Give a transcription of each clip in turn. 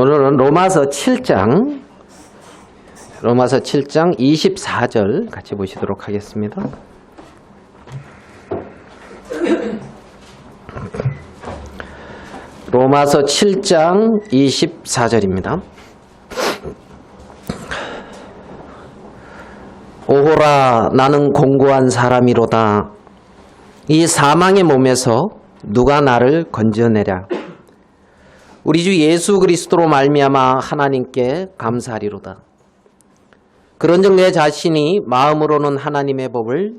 오늘은 로마서 7장 24절 같이 보시도록 하겠습니다. 로마서 7장 24절입니다. 오호라 나는 공고한 사람이로다. 이 사망의 몸에서 누가 나를 건져내랴. 우리 주 예수 그리스도로 말미암아 하나님께 감사하리로다. 그런즉 내 자신이 마음으로는 하나님의 법을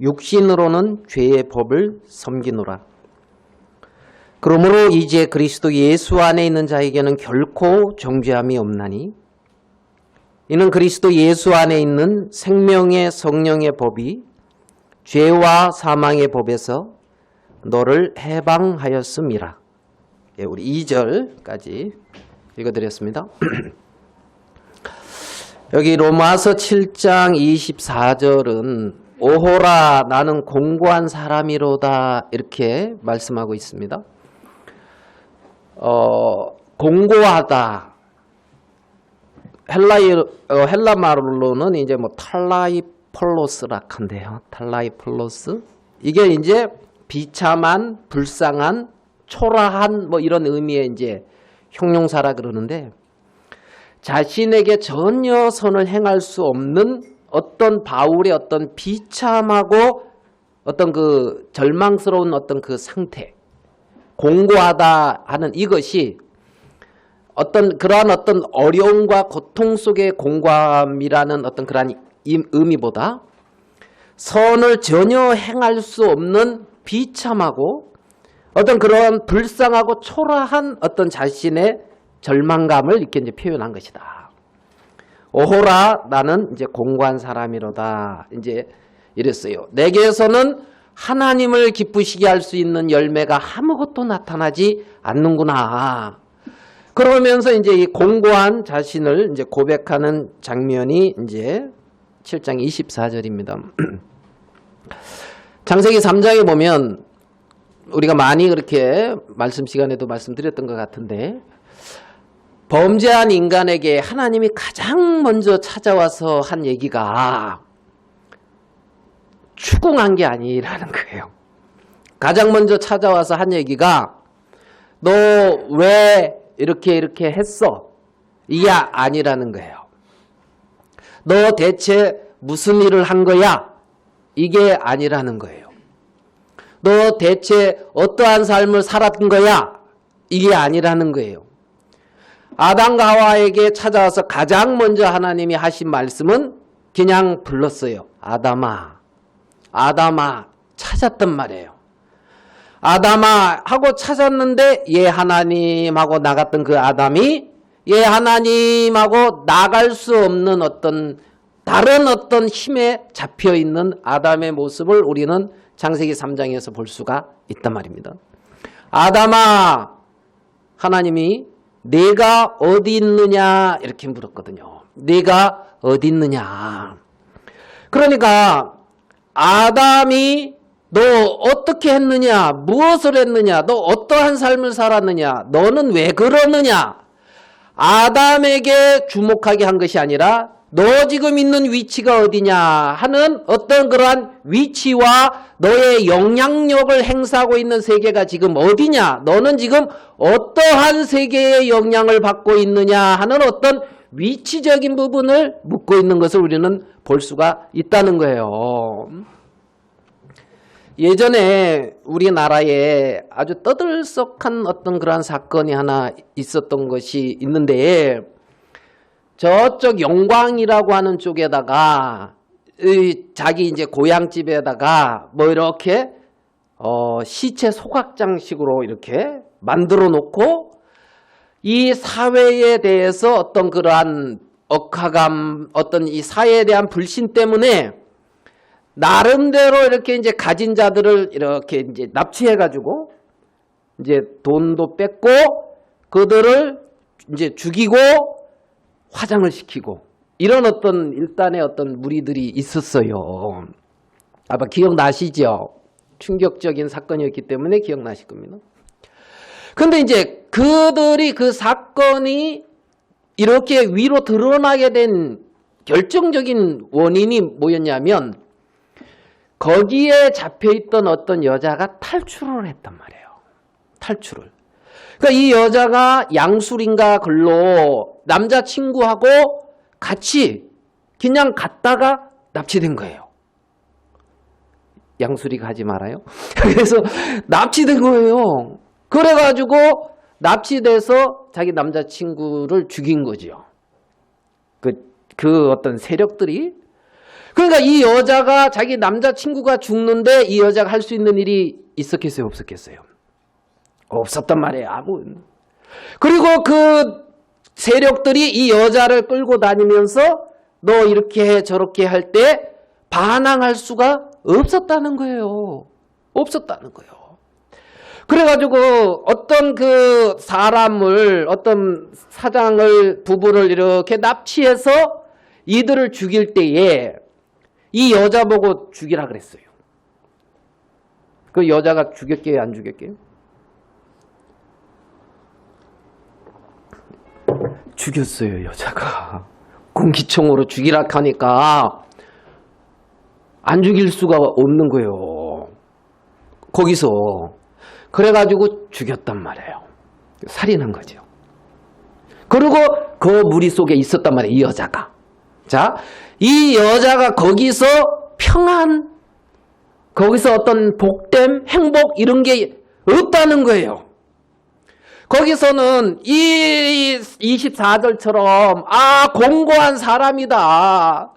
육신으로는 죄의 법을 섬기노라. 그러므로 이제 그리스도 예수 안에 있는 자에게는 결코 정죄함이 없나니 이는 그리스도 예수 안에 있는 생명의 성령의 법이 죄와 사망의 법에서 너를 해방하였음이라. 예, 우리 2절까지 읽어드렸습니다. 여기 로마서 7장 24절은 오호라 나는 공고한 사람이로다 이렇게 말씀하고 있습니다. 공고하다. 헬라 말로는 이제 뭐 탈라이폴로스라한데요. 탈라이폴로스. 이게 이제 비참한, 불쌍한, 초라한 뭐 이런 의미의 이제 형용사라 그러는데 자신에게 전혀 선을 행할 수 없는 어떤 바울의 어떤 비참하고 어떤 그 절망스러운 어떤 그 상태, 공고하다 하는 이것이 어떤 그러한 어떤 어려움과 고통 속의 공고함이라는 어떤 그러한 의미보다 선을 전혀 행할 수 없는 비참하고 어떤 그런 불쌍하고 초라한 어떤 자신의 절망감을 이렇게 이제 표현한 것이다. 오호라 나는 이제 공고한 사람이로다. 이제 이랬어요. 내게서는 하나님을 기쁘시게 할 수 있는 열매가 아무것도 나타나지 않는구나. 그러면서 이제 이 공고한 자신을 이제 고백하는 장면이 이제 7장 24절입니다. 창세기 3장에 보면 우리가 많이 그렇게 말씀 시간에도 말씀드렸던 것 같은데 범죄한 인간에게 하나님이 가장 먼저 찾아와서 한 얘기가 추궁한 게 아니라는 거예요. 가장 먼저 찾아와서 한 얘기가 너 왜 이렇게 했어? 이게 아니라는 거예요. 너 대체 무슨 일을 한 거야? 이게 아니라는 거예요. 너 대체 어떠한 삶을 살았던 거야? 이게 아니라는 거예요. 아담과 하와에게 찾아와서 가장 먼저 하나님이 하신 말씀은 그냥 불렀어요. 아담아, 아담아 찾았단 말이에요. 아담아 하고 찾았는데 예 하나님하고 나갔던 그 아담이 예 하나님하고 나갈 수 없는 어떤 다른 어떤 힘에 잡혀있는 아담의 모습을 우리는 창세기 3장에서 볼 수가 있단 말입니다. 아담아, 하나님이 네가 어디 있느냐 이렇게 물었거든요. 네가 어디 있느냐. 그러니까 아담이 너 어떻게 했느냐, 무엇을 했느냐, 너 어떠한 삶을 살았느냐, 너는 왜 그러느냐. 아담에게 주목하게 한 것이 아니라 너 지금 있는 위치가 어디냐 하는 어떤 그러한 위치와 너의 영향력을 행사하고 있는 세계가 지금 어디냐, 너는 지금 어떠한 세계의 영향을 받고 있느냐 하는 어떤 위치적인 부분을 묻고 있는 것을 우리는 볼 수가 있다는 거예요. 예전에 우리나라에 아주 떠들썩한 어떤 그러한 사건이 하나 있었던 것이 있는데 저쪽 영광이라고 하는 쪽에다가 자기 이제 고향집에다가 뭐 이렇게 시체 소각장식으로 이렇게 만들어 놓고 이 사회에 대해서 어떤 그러한 억하감, 어떤 이 사회에 대한 불신 때문에 나름대로 이렇게 이제 가진 자들을 이렇게 이제 납치해가지고 이제 돈도 뺏고 그들을 이제 죽이고 화장을 시키고 이런 어떤 일단의 어떤 무리들이 있었어요. 아마 기억나시죠? 충격적인 사건이었기 때문에 기억나실 겁니다. 근데 이제 그들이 그 사건이 이렇게 위로 드러나게 된 결정적인 원인이 뭐였냐면 거기에 잡혀있던 어떤 여자가 탈출을 했단 말이에요. 탈출을. 그러니까 이 여자가 양술인가 글로 남자친구하고 같이 그냥 갔다가 납치된 거예요. 양술이가 하지 말아요. 그래서 납치된 거예요. 그래가지고 납치돼서 자기 남자친구를 죽인 거죠. 그 어떤 세력들이. 그러니까 이 여자가 자기 남자친구가 죽는데 이 여자가 할 수 있는 일이 있었겠어요? 없었겠어요? 없었단 말이에요. 그리고 그 세력들이 이 여자를 끌고 다니면서 너 이렇게 해 저렇게 할 때 반항할 수가 없었다는 거예요. 없었다는 거예요. 그래가지고 어떤 그 사람을 어떤 사장을 부부를 이렇게 납치해서 이들을 죽일 때에 이 여자 보고 죽이라 그랬어요. 그 여자가 죽였게요? 안 죽였게요? 죽였어요. 여자가. 공기총으로 죽이라 하니까 안 죽일 수가 없는 거예요. 거기서. 그래가지고 죽였단 말이에요. 살인한 거죠. 그리고 그 무리 속에 있었단 말이에요. 이 여자가. 자, 이 여자가 거기서 평안, 거기서 어떤 복됨, 행복 이런 게 없다는 거예요. 거기서는 이 24절처럼 공고한 사람이다.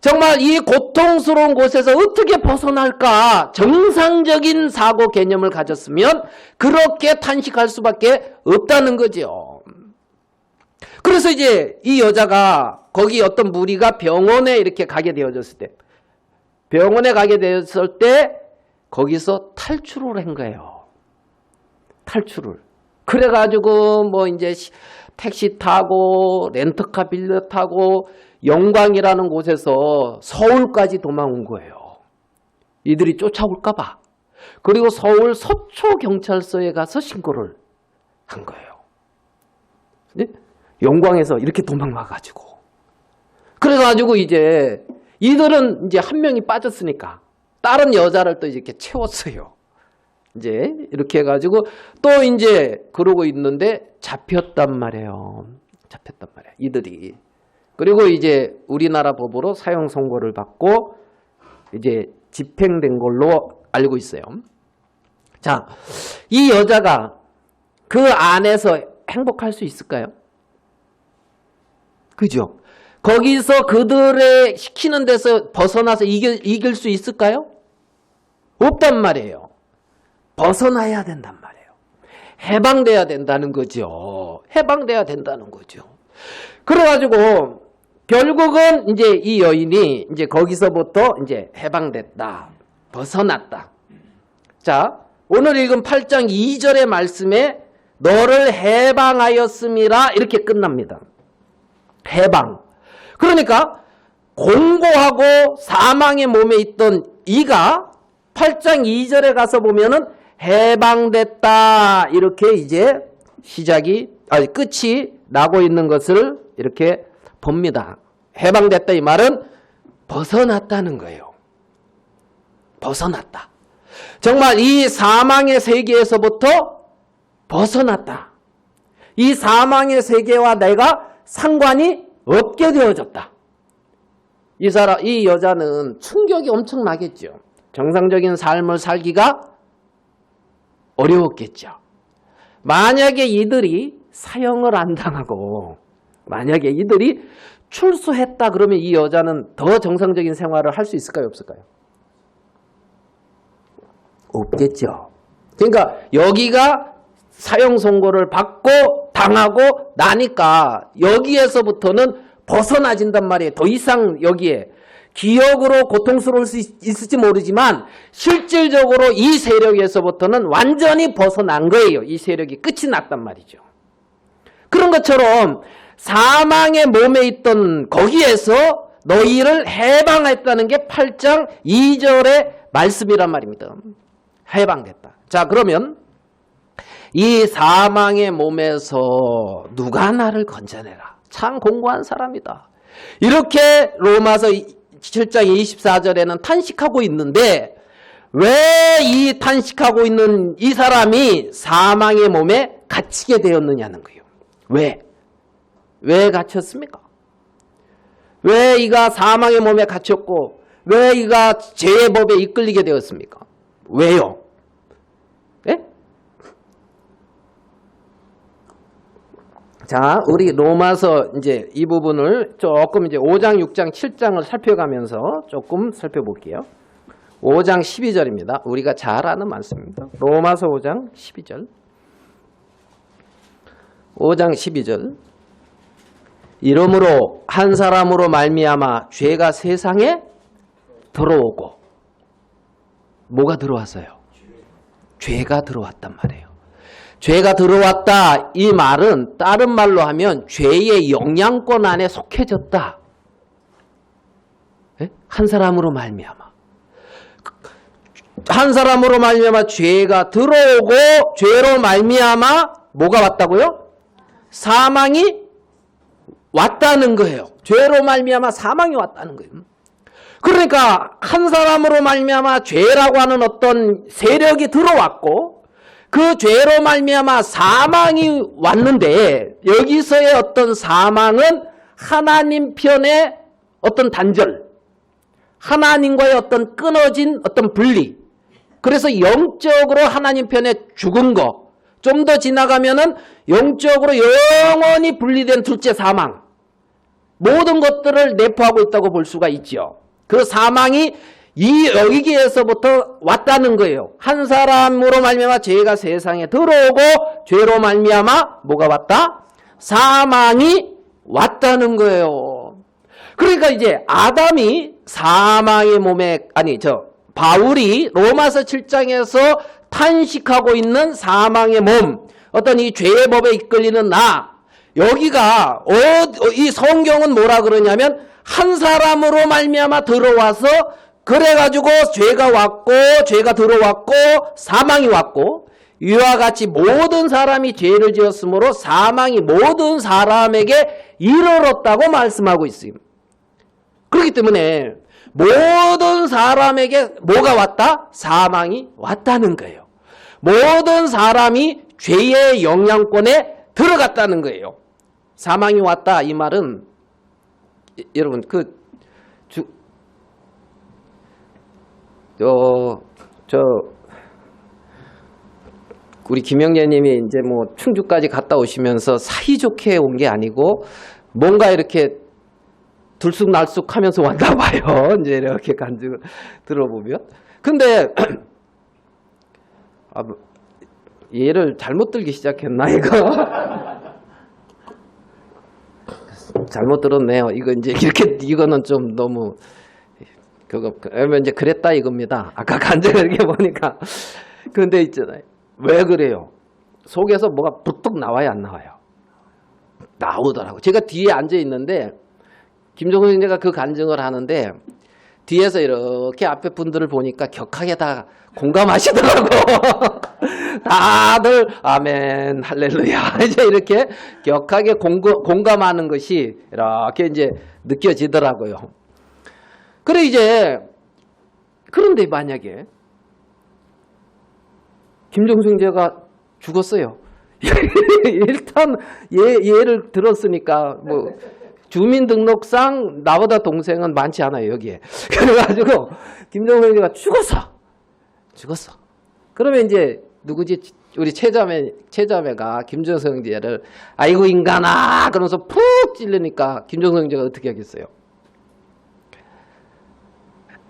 정말 이 고통스러운 곳에서 어떻게 벗어날까? 정상적인 사고 개념을 가졌으면 그렇게 탄식할 수밖에 없다는 거죠. 그래서 이제 이 여자가 거기 어떤 무리가 병원에 이렇게 가게 되어졌을 때, 병원에 가게 되었을 때 거기서 탈출을 한 거예요. 탈출을. 그래가지고 뭐 이제 택시 타고 렌터카 빌려 타고 영광이라는 곳에서 서울까지 도망온 거예요. 이들이 쫓아올까 봐. 그리고 서울 서초경찰서에 가서 신고를 한 거예요. 네? 영광에서 이렇게 도망와가지고. 그래가지고 이제 이들은 이제 한 명이 빠졌으니까 다른 여자를 또 이렇게 채웠어요. 이제 이렇게 해가지고 또 이제 그러고 있는데 잡혔단 말이에요. 잡혔단 말이에요. 이들이. 그리고 이제 우리나라 법으로 사형 선고를 받고 이제 집행된 걸로 알고 있어요. 자, 이 여자가 그 안에서 행복할 수 있을까요? 그죠? 거기서 그들의 시키는 데서 벗어나서 이길 수 있을까요? 없단 말이에요. 벗어나야 된단 말이에요. 해방돼야 된다는 거죠. 해방돼야 된다는 거죠. 그래가지고 결국은 이제 이 여인이 이제 거기서부터 이제 해방됐다. 벗어났다. 자, 오늘 읽은 8장 2절의 말씀에 너를 해방하였음이라 이렇게 끝납니다. 해방. 그러니까 공고하고 사망의 몸에 있던 이가 8장 2절에 가서 보면은 해방됐다. 이렇게 이제 끝이 나고 있는 것을 이렇게 봅니다. 해방됐다 이 말은 벗어났다는 거예요. 벗어났다. 정말 이 사망의 세계에서부터 벗어났다. 이 사망의 세계와 내가 상관이 없게 되어졌다. 이 여자는 충격이 엄청나겠죠. 정상적인 삶을 살기가 어려웠겠죠. 만약에 이들이 사형을 안 당하고 만약에 이들이 출소했다 그러면 이 여자는 더 정상적인 생활을 할 수 있을까요? 없을까요? 없겠죠. 그러니까 여기가 사형 선고를 받고 당하고 나니까 여기에서부터는 벗어나진단 말이에요. 더 이상 여기에 기억으로 고통스러울 수 있을지 모르지만 실질적으로 이 세력에서부터는 완전히 벗어난 거예요. 이 세력이 끝이 났단 말이죠. 그런 것처럼 사망의 몸에 있던 거기에서 너희를 해방했다는 게 8장 2절의 말씀이란 말입니다. 해방됐다. 자, 그러면 이 사망의 몸에서 누가 나를 건져내라. 참 공고한 사람이다. 이렇게 로마서 7장 24절에는 탄식하고 있는데 왜 이 탄식하고 있는 이 사람이 사망의 몸에 갇히게 되었느냐는 거예요. 왜? 왜 갇혔습니까? 왜 이가 사망의 몸에 갇혔고 왜 이가 죄의 법에 이끌리게 되었습니까? 왜요? 예? 자, 우리 로마서 이제 이 부분을 조금 이제 5장, 6장, 7장을 살펴가면서 조금 살펴볼게요. 5장 12절입니다. 우리가 잘 아는 말씀입니다. 로마서 5장 12절. 5장 12절. 이러므로 한 사람으로 말미암아 죄가 세상에 들어오고 뭐가 들어왔어요? 죄가 들어왔단 말이에요. 죄가 들어왔다 이 말은 다른 말로 하면 죄의 영향권 안에 속해졌다. 네? 한 사람으로 말미암아. 한 사람으로 말미암아 죄가 들어오고 죄로 말미암아 뭐가 왔다고요? 사망이 왔다는 거예요. 죄로 말미암아 사망이 왔다는 거예요. 그러니까 한 사람으로 말미암아 죄라고 하는 어떤 세력이 들어왔고 그 죄로 말미암아 사망이 왔는데 여기서의 어떤 사망은 하나님 편의 어떤 단절, 하나님과의 어떤 끊어진 어떤 분리, 그래서 영적으로 하나님 편에 죽은 거, 좀 더 지나가면은 영적으로 영원히 분리된 둘째 사망, 모든 것들을 내포하고 있다고 볼 수가 있죠. 그 사망이 여기에서부터 왔다는 거예요. 한 사람으로 말미암아 죄가 세상에 들어오고 죄로 말미암아 뭐가 왔다? 사망이 왔다는 거예요. 그러니까 이제 아담이 사망의 몸에 바울이 로마서 7장에서 탄식하고 있는 사망의 몸, 어떤 이 죄의 법에 이끌리는 나, 여기가 이 성경은 뭐라 그러냐면 한 사람으로 말미암아 들어와서 그래가지고 죄가 왔고 죄가 들어왔고 사망이 왔고 이와 같이 모든 사람이 죄를 지었으므로 사망이 모든 사람에게 이르렀다고 말씀하고 있습니다. 그렇기 때문에 모든 사람에게 뭐가 왔다? 사망이 왔다는 거예요. 모든 사람이 죄의 영향권에 들어갔다는 거예요. 사망이 왔다 이 말은 여러분 우리 김영재님이 이제 뭐 충주까지 갔다 오시면서 사이좋게 온 게 아니고 뭔가 이렇게 들쑥날쑥 하면서 왔나 봐요. 이제 이렇게 간증을 들어보면. 근데, 얘를 잘못 들기 시작했나, 이거? 잘못 들었네요. 이거 이제 이거는 좀 너무, 이제 그랬다 이겁니다. 아까 간증을 이렇게 보니까. 근데 있잖아요. 왜 그래요? 속에서 뭐가 부뚝 나와요, 안 나와요? 나오더라고. 제가 뒤에 앉아 있는데, 김종선 형제가 그 간증을 하는데 뒤에서 이렇게 앞에 분들을 보니까 격하게 다 공감하시더라고. 다들 아멘 할렐루야 이제 이렇게 격하게 공감하는 것이 이렇게 이제 느껴지더라고요. 그런데 만약에 김종선 형제가 죽었어요. 일단 얘를 들었으니까 뭐 주민등록상 나보다 동생은 많지 않아요, 여기에. 그래가지고, 김정은 형제가 죽었어. 그러면 이제, 누구지? 우리 최자매가 김정은 형제를, 아이고, 인간아! 그러면서 푹 찔르니까, 김정은 형제가 어떻게 하겠어요?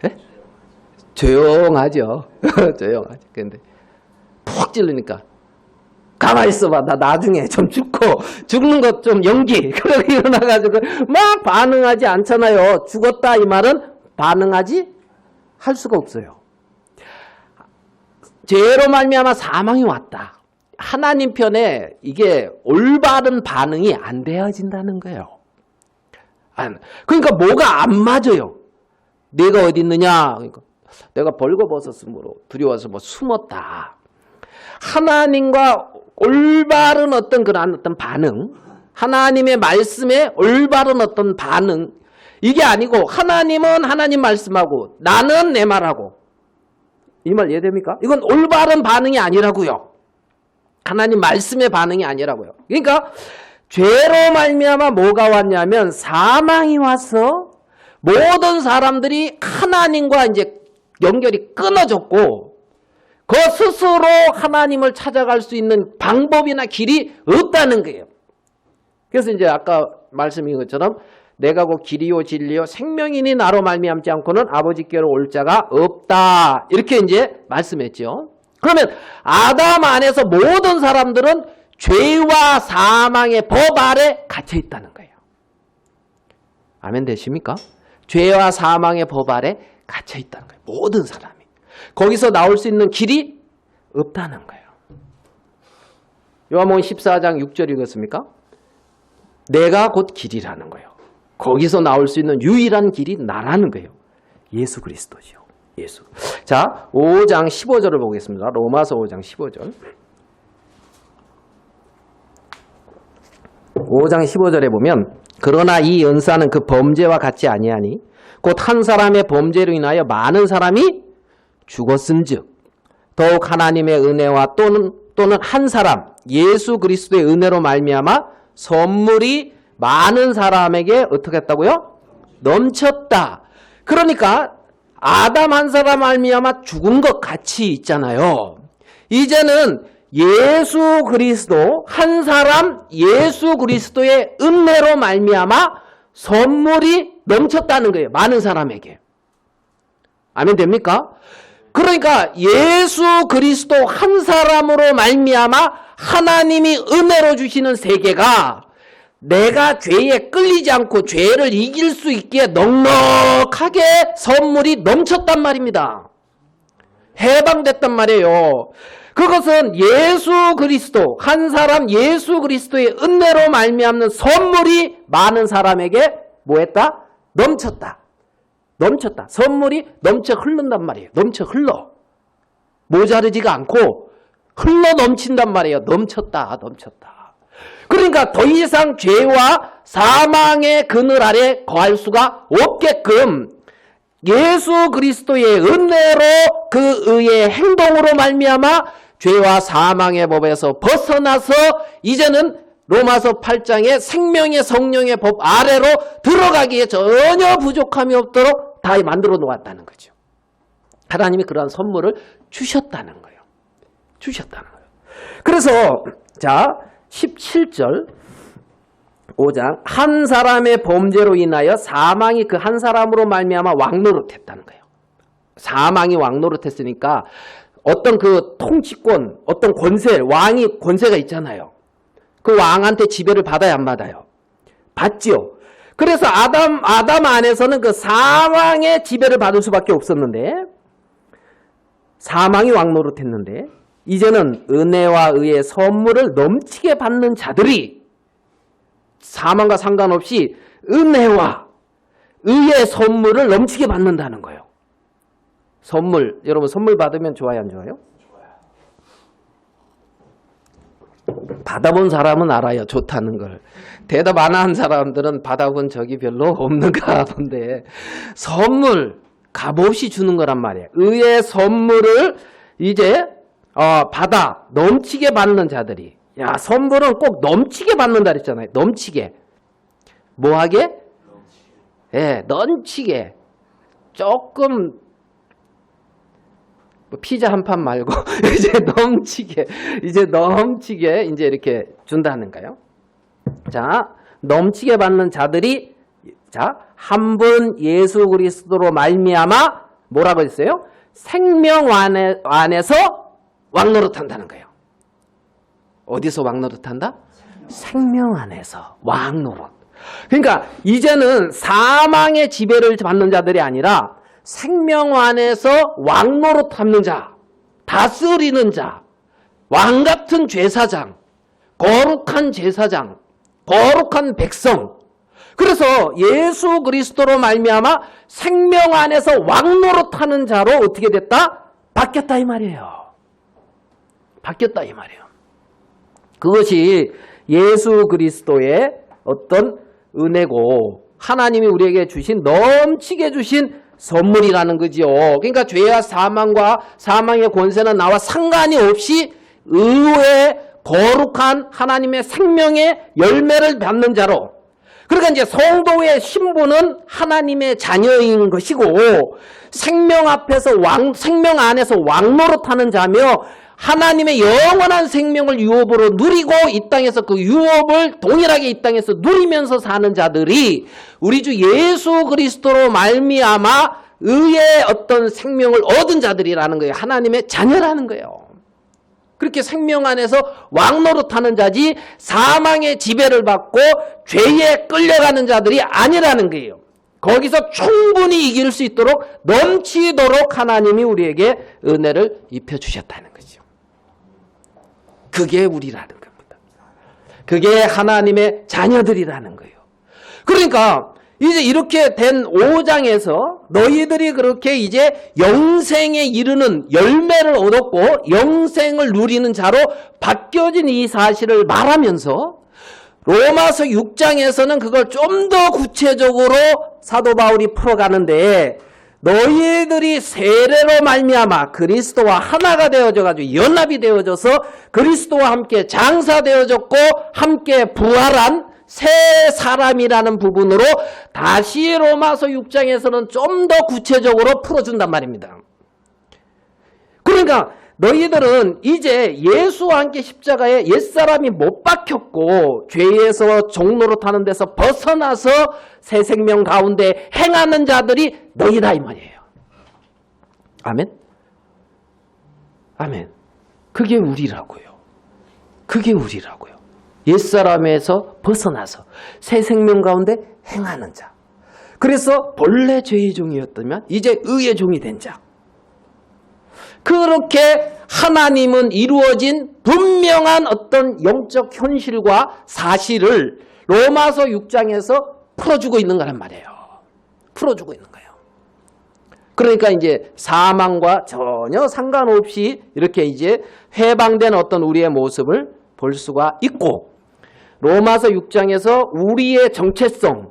예? 조용하죠. 조용하죠. 근데, 푹 찔르니까, 가만히 있어봐. 나 나중에 좀 죽는 것 좀 연기. 그러고 일어나가지고 막 반응하지 않잖아요. 죽었다 이 말은 반응하지 할 수가 없어요. 죄로 말미암아 사망이 왔다. 하나님 편에 이게 올바른 반응이 안 되어진다는 거예요. 그러니까 뭐가 안 맞아요. 내가 어디 있느냐. 그러니까 내가 벌거벗었으므로 두려워서 뭐 숨었다. 하나님과 올바른 어떤 그러한 어떤 반응, 하나님의 말씀에 올바른 어떤 반응, 이게 아니고 하나님은 하나님 말씀하고 나는 내 말하고, 이 말 이해됩니까? 이건 올바른 반응이 아니라고요. 하나님 말씀의 반응이 아니라고요. 그러니까 죄로 말미암아 뭐가 왔냐면 사망이 와서 모든 사람들이 하나님과 이제 연결이 끊어졌고 그 스스로 하나님을 찾아갈 수 있는 방법이나 길이 없다는 거예요. 그래서 이제 아까 말씀인 것처럼 내가 곧 길이요 진리요 생명이니 나로 말미암지 않고는 아버지께로 올 자가 없다. 이렇게 이제 말씀했죠. 그러면 아담 안에서 모든 사람들은 죄와 사망의 법 아래 갇혀 있다는 거예요. 아멘 되십니까? 죄와 사망의 법 아래 갇혀 있다는 거예요. 모든 사람이. 거기서 나올 수 있는 길이 없다는 거예요. 요한복음 14장 6절 읽었습니까? 내가 곧 길이라는 거예요. 거기서 나올 수 있는 유일한 길이 나라는 거예요. 예수 그리스도죠. 예수. 자, 5장 15절을 보겠습니다. 로마서 5장 15절. 5장 15절에 보면 그러나 이 은사는 그 범죄와 같지 아니하니 곧 한 사람의 범죄로 인하여 많은 사람이 죽었은즉 더욱 하나님의 은혜와 또는 한 사람 예수 그리스도의 은혜로 말미암아 선물이 많은 사람에게 어떻게 했다고요? 넘쳤다. 그러니까 아담 한 사람 말미암아 죽은 것 같이 있잖아요. 이제는 예수 그리스도 한 사람 예수 그리스도의 은혜로 말미암아 선물이 넘쳤다는 거예요. 많은 사람에게. 아멘 됩니까? 그러니까 예수 그리스도 한 사람으로 말미암아 하나님이 은혜로 주시는 세계가 내가 죄에 끌리지 않고 죄를 이길 수 있기에 넉넉하게 선물이 넘쳤단 말입니다. 해방됐단 말이에요. 그것은 예수 그리스도 한 사람 예수 그리스도의 은혜로 말미암는 선물이 많은 사람에게 뭐했다? 넘쳤다. 넘쳤다. 선물이 넘쳐 흐른단 말이에요. 넘쳐 흘러. 모자르지가 않고 흘러 넘친단 말이에요. 넘쳤다. 넘쳤다. 그러니까 더 이상 죄와 사망의 그늘 아래 거할 수가 없게끔 예수 그리스도의 은혜로 그 의의 행동으로 말미암아 죄와 사망의 법에서 벗어나서 이제는 로마서 8장의 생명의 성령의 법 아래로 들어가기에 전혀 부족함이 없도록 다 만들어 놓았다는 거죠. 하나님이 그러한 선물을 주셨다는 거예요. 주셨다는 거예요. 그래서 자 17절 5장 한 사람의 범죄로 인하여 사망이 그 한 사람으로 말미암아 왕노릇했다는 거예요. 사망이 왕노릇했으니까 어떤 그 통치권, 어떤 권세, 왕이 권세가 있잖아요. 그 왕한테 지배를 받아야 안 받아요? 받지요. 그래서 아담 안에서는 그 사망의 지배를 받을 수밖에 없었는데 사망이 왕노릇했는데 이제는 은혜와 의의 선물을 넘치게 받는 자들이 사망과 상관없이 은혜와 의의 선물을 넘치게 받는다는 거예요. 선물, 여러분 선물 받으면 좋아요, 안 좋아요? 받아본 사람은 알아요. 좋다는 걸. 대답 안 한 사람들은 받아본 적이 별로 없는가 본데 선물 값없이 주는 거란 말이에요. 의의 선물을 이제 받아 넘치게 받는 자들이 야 선물은 꼭 넘치게 받는다 그랬잖아요. 넘치게. 뭐하게? 예, 넘치게. 조금 피자 한 판 말고 이제 넘치게 이제 이렇게 준다는 거예요. 자, 넘치게 받는 자들이 자, 한 분 예수 그리스도로 말미암아 뭐라고 했어요? 생명 안에서 왕노릇한다는 거예요. 어디서 왕노릇한다? 생명 안에서 왕노릇. 그러니까 이제는 사망의 지배를 받는 자들이 아니라 생명 안에서 왕노릇하는 자, 다스리는 자, 왕같은 제사장, 거룩한 제사장, 거룩한 백성. 그래서 예수 그리스도로 말미암아 생명 안에서 왕노릇하는 자로 어떻게 됐다? 바뀌었다 이 말이에요. 바뀌었다 이 말이에요. 그것이 예수 그리스도의 어떤 은혜고 하나님이 우리에게 주신 넘치게 주신 선물이라는 거지요. 그러니까 죄와 사망의 권세는 나와 상관이 없이 의의 거룩한 하나님의 생명의 열매를 받는 자로, 그러니까 이제 성도의 신분은 하나님의 자녀인 것이고 생명 안에서 왕노릇하는 자며 하나님의 영원한 생명을 유업으로 누리고 이 땅에서 그 유업을 동일하게 이 땅에서 누리면서 사는 자들이 우리 주 예수 그리스도로 말미암아 의의 어떤 생명을 얻은 자들이라는 거예요. 하나님의 자녀라는 거예요. 그렇게 생명 안에서 왕노릇하는 자지 사망의 지배를 받고 죄에 끌려가는 자들이 아니라는 거예요. 거기서 충분히 이길 수 있도록 넘치도록 하나님이 우리에게 은혜를 입혀주셨다는 거죠. 그게 우리라는 겁니다. 그게 하나님의 자녀들이라는 거예요. 그러니까 이제 이렇게 된 5장에서 너희들이 그렇게 이제 영생에 이르는 열매를 얻었고 영생을 누리는 자로 바뀌어진 이 사실을 말하면서 로마서 6장에서는 그걸 좀 더 구체적으로 사도 바울이 풀어가는데 너희들이 세례로 말미암아 그리스도와 하나가 되어져 가지고 연합이 되어져서 그리스도와 함께 장사되어졌고 함께 부활한 새 사람이라는 부분으로 다시 로마서 6장에서는 좀 더 구체적으로 풀어준단 말입니다. 그러니까 너희들은 이제 예수와 함께 십자가에 옛사람이 못 박혔고 죄에서 종노릇하는 데서 벗어나서 새 생명 가운데 행하는 자들이 너희다 이 말이에요. 아멘? 아멘. 그게 우리라고요. 그게 우리라고요. 옛사람에서 벗어나서 새 생명 가운데 행하는 자. 그래서 본래 죄의 종이었다면 이제 의의 종이 된 자. 그렇게 하나님은 이루어진 분명한 어떤 영적 현실과 사실을 로마서 6장에서 풀어주고 있는 거란 말이에요. 풀어주고 있는 거예요. 그러니까 이제 사망과 전혀 상관없이 이렇게 이제 해방된 어떤 우리의 모습을 볼 수가 있고 로마서 6장에서 우리의 정체성,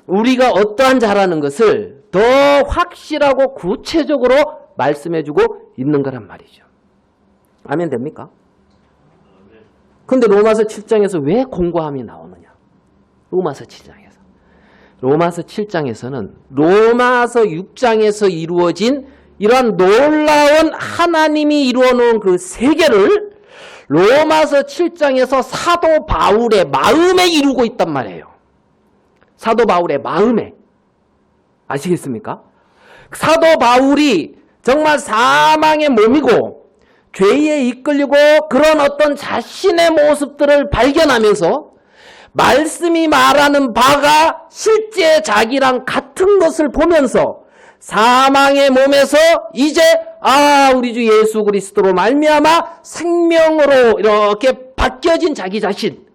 우리가 어떠한 자라는 것을 더 확실하고 구체적으로 말씀해주고 있는 거란 말이죠. 아멘 됩니까? 근데 로마서 7장에서 왜 공고함이 나오느냐? 로마서 7장에서. 로마서 7장에서는 로마서 6장에서 이루어진 이러한 놀라운 하나님이 이루어놓은 그 세계를 로마서 7장에서 사도 바울의 마음에 이루고 있단 말이에요. 사도 바울의 마음에. 아시겠습니까? 사도 바울이 정말 사망의 몸이고 죄에 이끌리고 그런 어떤 자신의 모습들을 발견하면서 말씀이 말하는 바가 실제 자기랑 같은 것을 보면서 사망의 몸에서 이제 우리 주 예수 그리스도로 말미암아 생명으로 이렇게 바뀌어진 자기 자신,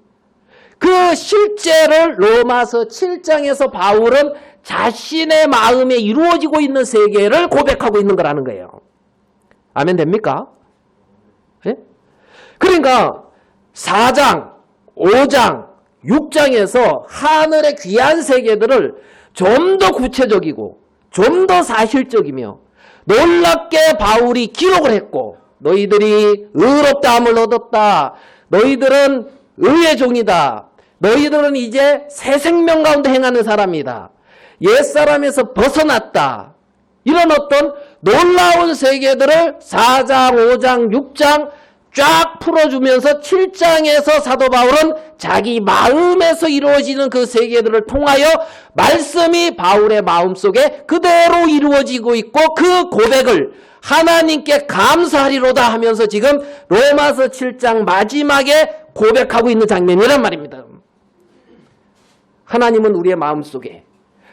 그 실제를 로마서 7장에서 바울은 자신의 마음에 이루어지고 있는 세계를 고백하고 있는 거라는 거예요. 아멘 됩니까? 네? 그러니까 4장, 5장, 6장에서 하늘의 귀한 세계들을 좀 더 구체적이고 좀 더 사실적이며 놀랍게 바울이 기록을 했고 너희들이 의롭다함을 얻었다. 너희들은 의의 종이다. 너희들은 이제 새 생명 가운데 행하는 사람이다. 옛사람에서 벗어났다. 이런 어떤 놀라운 세계들을 4장, 5장, 6장 쫙 풀어주면서 7장에서 사도 바울은 자기 마음에서 이루어지는 그 세계들을 통하여 말씀이 바울의 마음속에 그대로 이루어지고 있고 그 고백을 하나님께 감사하리로다 하면서 지금 로마서 7장 마지막에 고백하고 있는 장면이란 말입니다. 하나님은 우리의 마음속에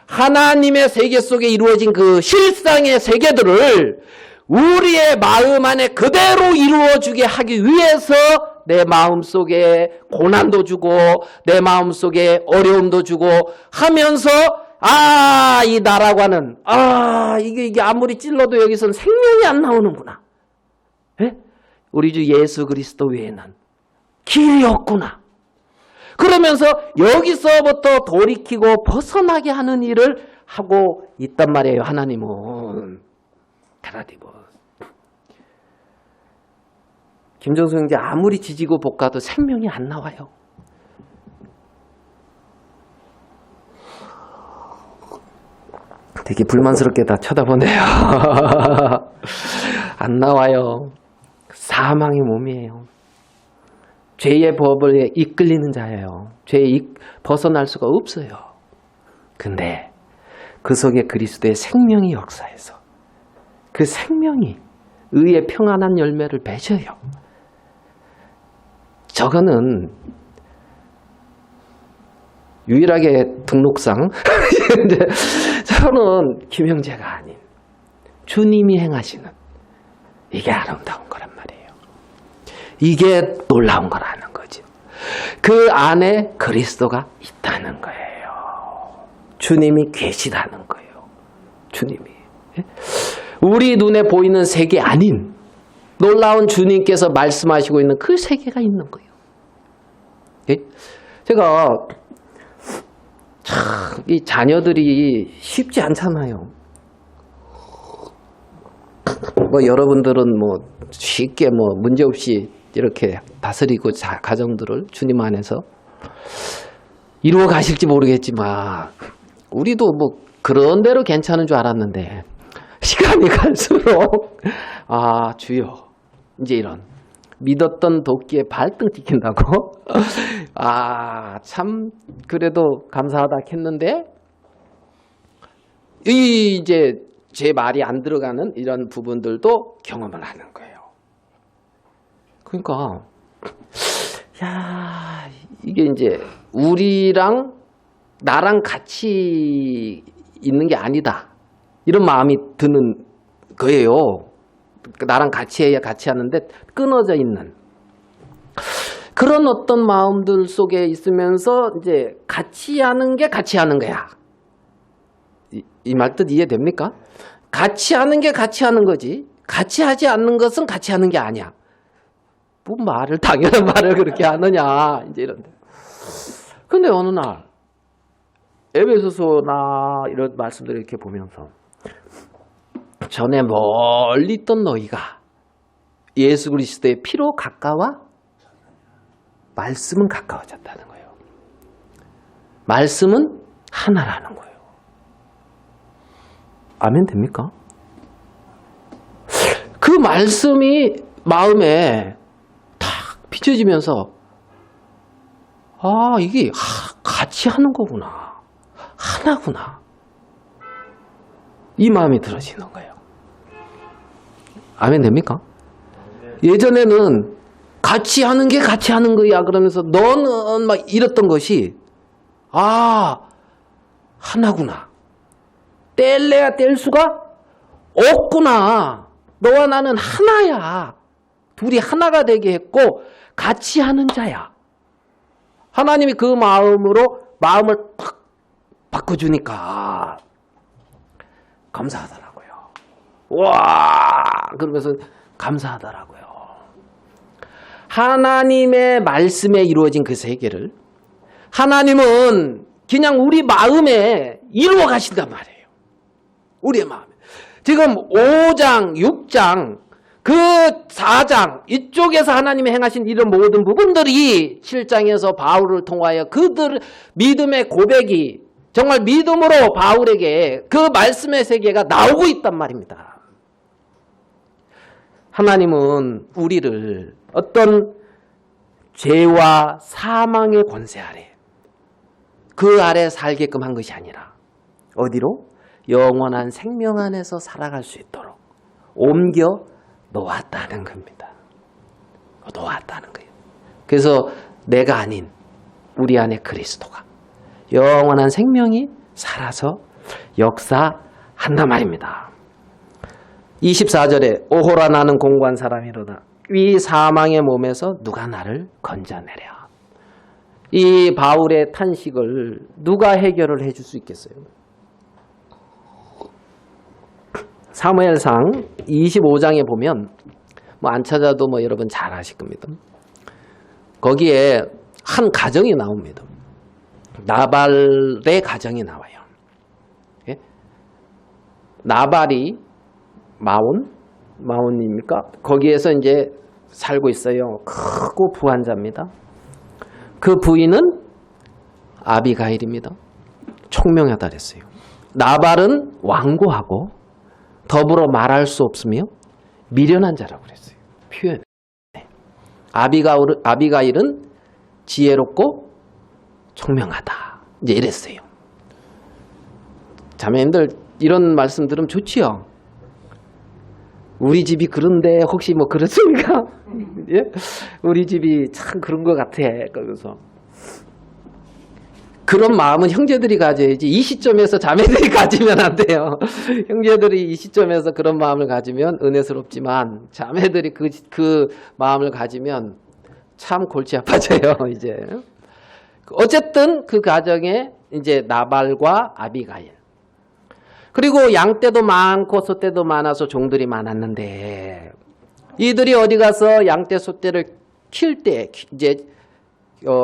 하나님의 세계 속에 이루어진 그 실상의 세계들을 우리의 마음 안에 그대로 이루어주게 하기 위해서 내 마음속에 고난도 주고 내 마음속에 어려움도 주고 하면서 이 나라고 하는 이게 아무리 찔러도 여기선 생명이 안 나오는구나. 에? 우리 주 예수 그리스도 외에는 길이 없구나. 그러면서 여기서부터 돌이키고 벗어나게 하는 일을 하고 있단 말이에요. 하나님은. 김정수 형제 아무리 지지고 볶아도 생명이 안 나와요. 되게 불만스럽게 다 쳐다보네요. 안 나와요. 사망의 몸이에요. 죄의 법을 이끌리는 자예요. 죄에 벗어날 수가 없어요. 근데 그 속에 그리스도의 생명이 역사해서 그 생명이 의의 평안한 열매를 맺어요. 저거는 유일하게 등록상 저는 김형제가 아닌 주님이 행하시는 이게 아름다운 거란 말이에요. 이게 놀라운 거라는 거죠. 그 안에 그리스도가 있다는 거예요. 주님이 계시다는 거예요. 주님이. 우리 눈에 보이는 세계 아닌 놀라운 주님께서 말씀하시고 있는 그 세계가 있는 거예요. 제가 참 이 자녀들이 쉽지 않잖아요. 뭐 여러분들은 뭐 쉽게 뭐 문제 없이 이렇게 다스리고 가정들을 주님 안에서 이루어 가실지 모르겠지만 우리도 뭐 그런 대로 괜찮은 줄 알았는데 시간이 갈수록 아 주여 이제 이런 믿었던 도끼에 발등 찍힌다고 아 참 그래도 감사하다 했는데 이제 제 말이 안 들어가는 이런 부분들도 경험을 하는 거예요. 그러니까 야 이게 이제 우리랑 나랑 같이 있는 게 아니다 이런 마음이 드는 거예요. 나랑 같이 해야 같이 하는데 끊어져 있는 그런 어떤 마음들 속에 있으면서 이제 같이 하는 게 같이 하는 거야. 이 말뜻 이해됩니까? 같이 하는 게 같이 하는 거지 같이 하지 않는 것은 같이 하는 게 아니야. 뭐 말을 당연한 말을 그렇게 하느냐 이제 이런데. 근데 어느 날 에베소서나 이런 말씀들을 이렇게 보면서 전에 멀리 있던 너희가 예수 그리스도의 피로 가까워 말씀은 가까워졌다는 거예요. 말씀은 하나라는 거예요. 아멘 됩니까? 그 말씀이 마음에 탁 비춰지면서 아 이게 같이 하는 거구나. 하나구나. 이 마음이 들어지는 거예요. 아멘 됩니까? 예전에는 같이 하는 게 같이 하는 거야 그러면서 너는 막 이랬던 것이 아 하나구나. 뗄래야 뗄 수가 없구나. 너와 나는 하나야. 둘이 하나가 되게 했고 같이 하는 자야. 하나님이 그 마음으로 마음을 탁 바꿔주니까 감사하더라고요. 와 그러면서 감사하더라고요. 하나님의 말씀에 이루어진 그 세계를 하나님은 그냥 우리 마음에 이루어 가신단 말이에요. 우리의 마음에. 지금 5장, 6장, 그 4장 이쪽에서 하나님이 행하신 이런 모든 부분들이 7장에서 바울을 통하여 그들 믿음의 고백이 정말 믿음으로 바울에게 그 말씀의 세계가 나오고 있단 말입니다. 하나님은 우리를 어떤 죄와 사망의 권세 아래 그 아래 살게끔 한 것이 아니라 어디로? 영원한 생명 안에서 살아갈 수 있도록 옮겨 놓았다는 겁니다. 놓았다는 거예요. 그래서 내가 아닌 우리 안에 그리스도가 영원한 생명이 살아서 역사한단 말입니다. 24절에 오호라 나는 공고한 사람이로다. 이 사망의 몸에서 누가 나를 건져내랴. 이 바울의 탄식을 누가 해결을 해줄 수 있겠어요? 사무엘상 25장에 보면 뭐 안 찾아도 뭐 여러분 잘 아실 겁니다. 거기에 한 가정이 나옵니다. 나발의 가정이 나와요. 예? 나발이 마온입니까? 거기에서 이제 살고 있어요. 크고 부한자입니다. 그 부인은 아비가일입니다. 총명하다 그랬어요. 나발은 완고하고 더불어 말할 수 없으며 미련한 자라고 그랬어요. 표현. 아비가일은 지혜롭고 총명하다. 이제 이랬어요. 자매님들 이런 말씀 들으면 좋지요? 우리 집이 그런데 혹시 뭐 그렇습니까? 예? 우리 집이 참 그런 것 같아. 그래서 그런 마음은 형제들이 가져야지 이 시점에서 자매들이 가지면 안 돼요. 형제들이 이 시점에서 그런 마음을 가지면 은혜스럽지만 자매들이 그 마음을 가지면 참 골치 아파져요. 이제 어쨌든 그 가정에 이제 나발과 아비가일 그리고 양떼도 많고 소떼도 많아서 종들이 많았는데 이들이 어디 가서 양떼 소떼를 킬 때 이제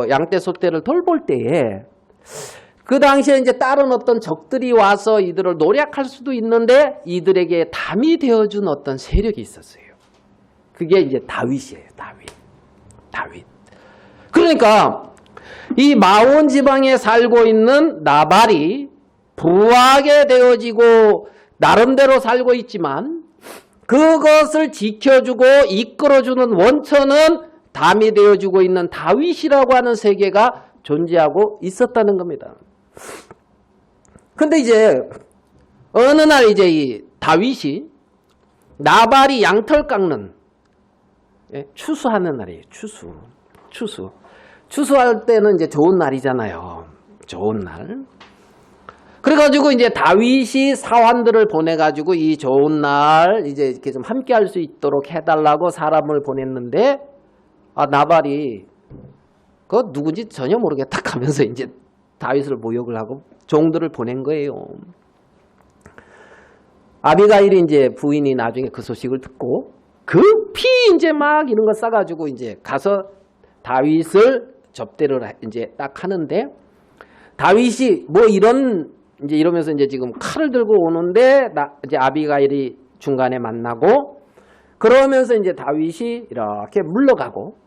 양떼 소떼를 돌볼 때에 그 당시에 이제 다른 어떤 적들이 와서 이들을 노략할 수도 있는데 이들에게 담이 되어준 어떤 세력이 있었어요. 그게 이제 다윗이에요. 다윗. 그러니까 이 마온 지방에 살고 있는 나발이 부하게 되어지고 나름대로 살고 있지만 그것을 지켜주고 이끌어주는 원천은 담이 되어주고 있는 다윗이라고 하는 세계가 존재하고 있었다는 겁니다. 근데 이제 어느 날 이제 이 다윗이 나발이 양털 깎는 추수하는 날이에요. 추수할 때는 이제 좋은 날이잖아요. 좋은 날. 그래가지고 이제 다윗이 사환들을 보내가지고 이 좋은 날 이제 이렇게 좀 함께 할 수 있도록 해달라고 사람을 보냈는데 나발이 그거 누군지 전혀 모르겠다 하면서 이제 다윗을 모욕을 하고 종들을 보낸 거예요. 아비가일이 이제 부인이 나중에 그 소식을 듣고 급히 이제 막 이런 거 싸가지고 이제 가서 다윗을 접대를 이제 딱 하는데 다윗이 뭐 이제 이러면서 이제 지금 칼을 들고 오는데 이제 아비가일이 중간에 만나고 그러면서 이제 다윗이 이렇게 물러가고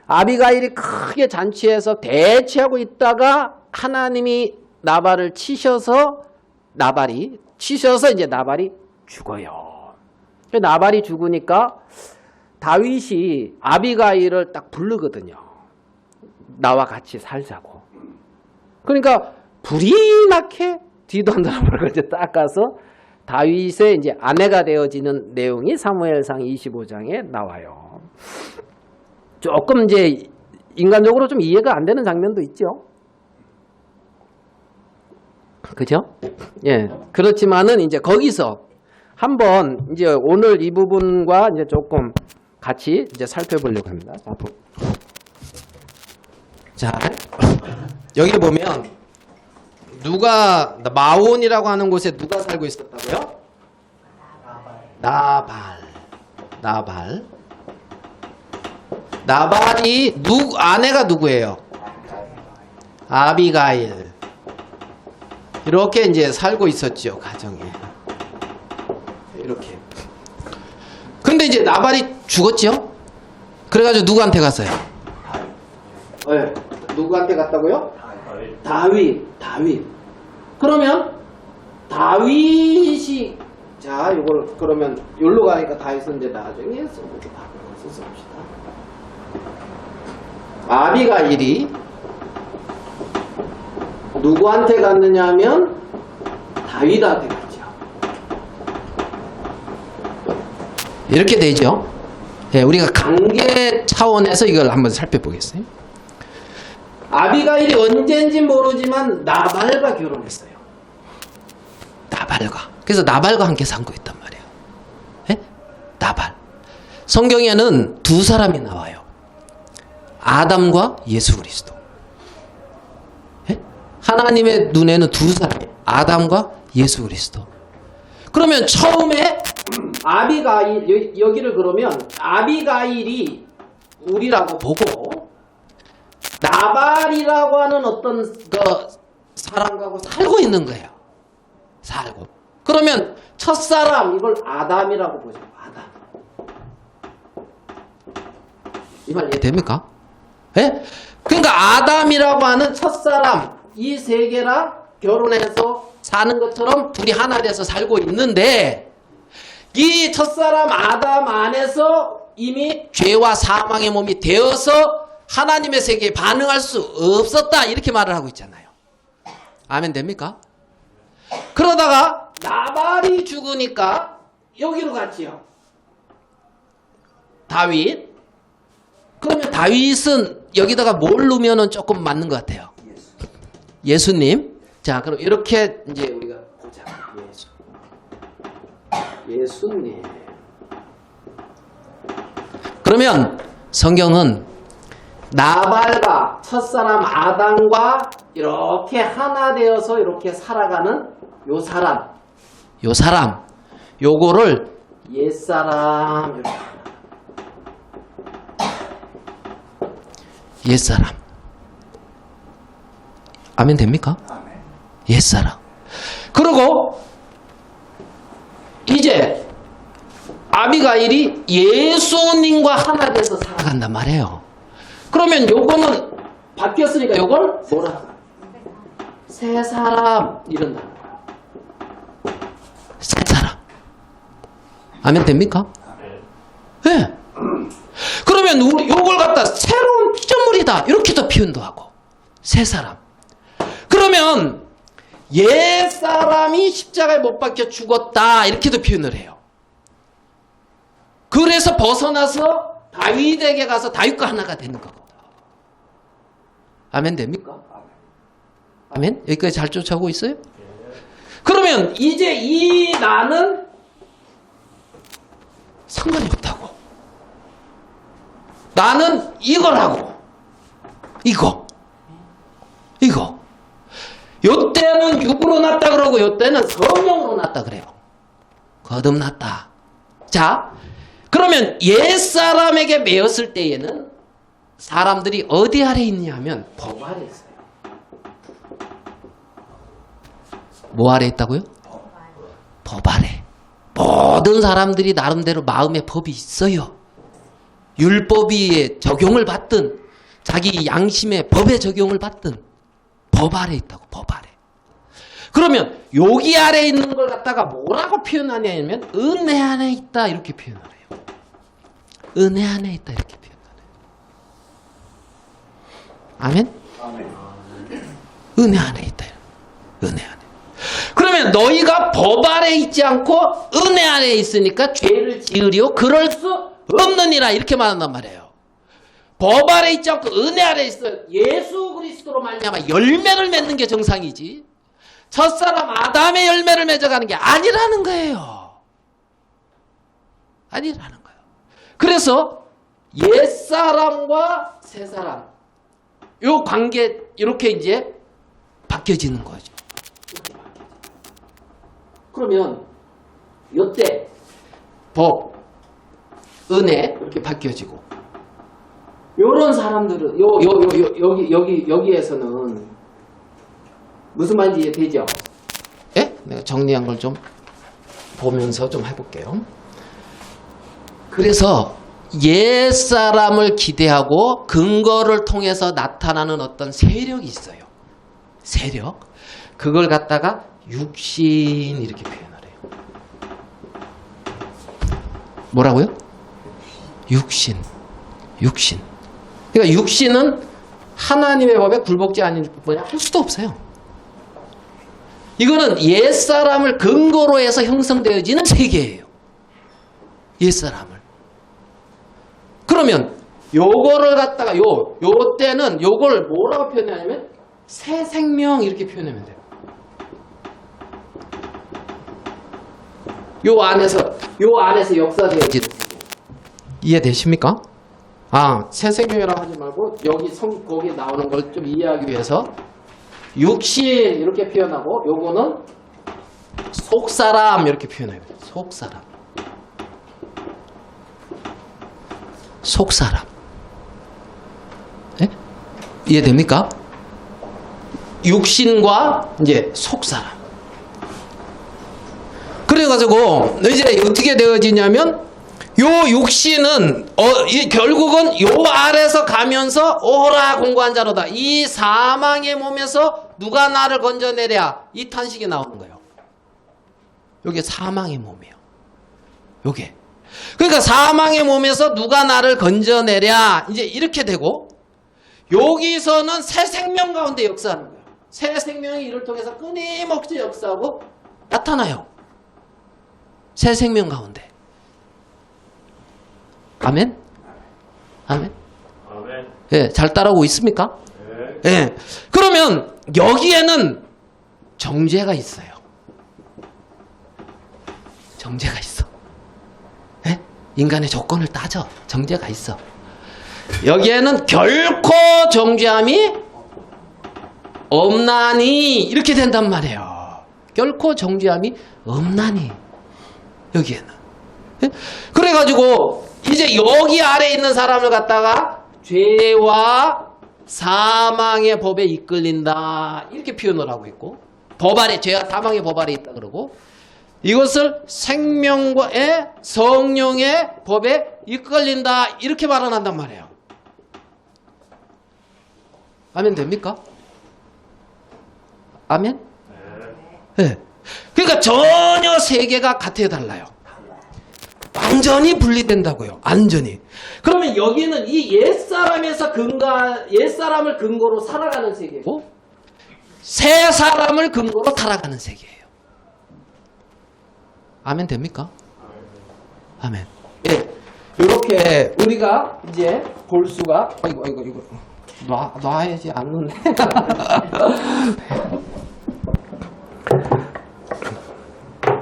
아비가일이 크게 잔치해서 대치하고 있다가 하나님이 나발을 치셔서 이제 나발이 죽어요. 나발이 죽으니까 다윗이 아비가일을 딱 부르거든요. 나와 같이 살자고. 그러니까 불이 나게 뒤도 안 돌아보고 이제 딱 가서 다윗의 이제 아내가 되어지는 내용이 사무엘상 25장에 나와요. 조금 이제 인간적으로 좀 이해가 안 되는 장면도 있죠. 그죠? 예. 그렇지만은 이제 거기서 한번 이제 오늘 이 부분과 이제 조금 같이 이제 살펴보려고 합니다. 자, 여기 보면 마온이라고 하는 곳에 누가 살고 있었다고요? 나발이 아내가 누구예요? 아비가일. 이렇게 이제 살고 있었죠, 가정에. 이렇게. 근데 이제 나발이 죽었죠? 그래가지고 누구한테 갔어요? 네. 누구한테 갔다고요? 다윗. 그러면 다윗이 이걸 그러면 여기로 가니까 다윗은 이제 나중에 써봅시다. 아비가일이 누구한테 갔느냐 하면 다윗한테 갔죠. 이렇게 되죠. 예, 우리가 관계 차원에서 이걸 한번 살펴보겠어요. 아비가일이 언제인지 모르지만 나발과 결혼했어요. 그래서 나발과 함께 살고 있단 말이에요. 예? 나발. 성경에는 두 사람이 나와요. 아담과 예수 그리스도. 예? 하나님의 눈에는 두 사람이 아담과 예수 그리스도. 그러면 처음에 아비가일 여기를 그러면 아비가일이 우리라고 보고 나발이라고 하는 어떤 그 사람하고 살고 있는 거예요. 살고. 그러면 첫사람 이걸 아담이라고 보죠. 아담. 이 말 이해됩니까? 예? 그러니까 아담이라고 하는 첫사람 이 세 개랑 결혼해서 사는 것처럼 둘이 하나 돼서 살고 있는데 이 첫사람 아담 안에서 이미 죄와 사망의 몸이 되어서 하나님의 세계에 반응할 수 없었다 이렇게 말을 하고 있잖아요. 아멘 됩니까? 그러다가 나발이 죽으니까 여기로 갔지요. 다윗. 그러면 다윗은 여기다가 뭘 넣으면 조금 맞는 것 같아요. 예수님. 자, 그럼 이렇게 이제 우리가 보자. 예수님. 그러면 성경은 나발과 첫사람 아담과 이렇게 하나 되어서 이렇게 살아가는 요 사람, 요거를 옛사람, 옛사람. 아멘 됩니까? 옛사람. 그리고 이제 아비가일이 예수님과 하나 돼서 살아간단 말이에요. 그러면 요거는 바뀌었으니까 요걸 뭐라? 새 사람 이런다는 거야. 새 사람. 아멘 됩니까? 네. 그러면 우리 요걸 갖다 새로운 피조물이다 이렇게도 표현도 하고 새 사람. 그러면 옛 사람이 십자가에 못 박혀 죽었다 이렇게도 표현을 해요. 그래서 벗어나서 다윗에게 가서 다윗과 하나가 되는 거거든. 아멘 됩니까? 아멘? 여기까지 잘 쫓아오고 있어요? 그러면 이제 이 나는 상관이 없다고. 나는 이걸 하고 이거 요때는 육으로 났다 그러고 요때는 성령으로 났다 그래요. 거듭났다. 자, 그러면 옛사람에게 매였을 때에는 사람들이 어디 아래 있냐 하면 법 아래 있어요. 뭐 아래 있다고요? 법 아래. 모든 사람들이 나름대로 마음의 법이 있어요. 율법이 적용을 받든 자기 양심의 법의 적용을 받든 법 아래 있다고. 법 아래. 그러면 여기 아래 있는 걸 갖다가 뭐라고 표현하냐면 은혜 안에 있다 이렇게 표현을 해요. 은혜 안에 있다 이렇게 표현을 해요. 아멘? 은혜 안에 있다. 은혜 안에. 그러면 너희가 법 아래 있지 않고 은혜 안에 있으니까 죄를 지으려 그럴 수 없느니라 이렇게 말한단 말이에요. 법 아래 있지 않고 은혜 아래 있어. 예수 그리스도로 말미암아 열매를 맺는 게 정상이지. 첫사람 아담의 열매를 맺어가는 게 아니라는 거예요. 아니라는 거예요. 그래서 옛사람과 새사람 요 관계 이렇게 이제 바뀌어지는 거죠. 그러면 요때 법, 은혜 이렇게 바뀌어지고 요런 사람들은 여기에서는 무슨 말인지 이해되죠? 예? 내가 정리한 걸 좀 보면서 좀 해볼게요. 그래서 옛사람을 기대하고 근거를 통해서 나타나는 어떤 세력이 있어요. 세력. 그걸 갖다가 육신 이렇게 표현을 해요. 뭐라고요? 육신. 그러니까 육신은 하나님의 법에 굴복지 아닌 뭐냐 할 수도 없어요. 이거는 옛사람을 근거로 해서 형성되어지는 세계예요. 옛사람을. 그러면 요거를 갖다가 요때는 요걸 뭐라고 표현하냐면 새 생명 이렇게 표현하면 돼요. 요 안에서 역사되어지. 이해되십니까? 새 생명이라고 하지 말고 여기 거기에 나오는 걸 좀 이해하기 위해서 육신 이렇게 표현하고 요거는 속사람 이렇게 표현해요. 속사람. 네? 이해됩니까? 육신과 이제 속사람. 그래가지고 이제 어떻게 되어지냐면 요 육신은 결국은 요 아래서 가면서 오라 공고한 자로다. 이 사망의 몸에서 누가 나를 건져내랴. 이 탄식이 나오는 거예요. 요게 사망의 몸이에요. 요게. 그러니까 사망의 몸에서 누가 나를 건져내랴. 이제 이렇게 되고 여기서는 새 생명 가운데 역사하는 거예요. 새 생명이 이를 통해서 끊임없이 역사하고 나타나요. 새 생명 가운데. 아멘? 아멘? 아멘. 예, 잘 따라오고 있습니까? 네. 예. 그러면 여기에는 정죄가 있어요. 정죄가 있어. 예? 인간의 조건을 따져. 정죄가 있어. 여기에는 결코 정죄함이 없나니 이렇게 된단 말이에요. 결코 정죄함이 없나니 여기에는. 예? 그래가지고 이제 여기 아래 있는 사람을 갖다가 죄와 사망의 법에 이끌린다 이렇게 표현을 하고 있고 법 아래 죄와 사망의 법 아래 있다 그러고 이것을 생명과의 성령의 법에 이끌린다 이렇게 말한단 말이에요. 아멘 됩니까? 아멘? 네. 그러니까 전혀 세계가 같아 달라요. 완전히 분리된다고요. 완전히. 그러면 여기는 이 옛사람을 근거로 살아가는 세계고 새 사람을 근거로 살아가는 세계예요. 아멘 됩니까? 아멘. 예. 이렇게 우리가 이제 볼 수가 이거 놔야지 안 놓네.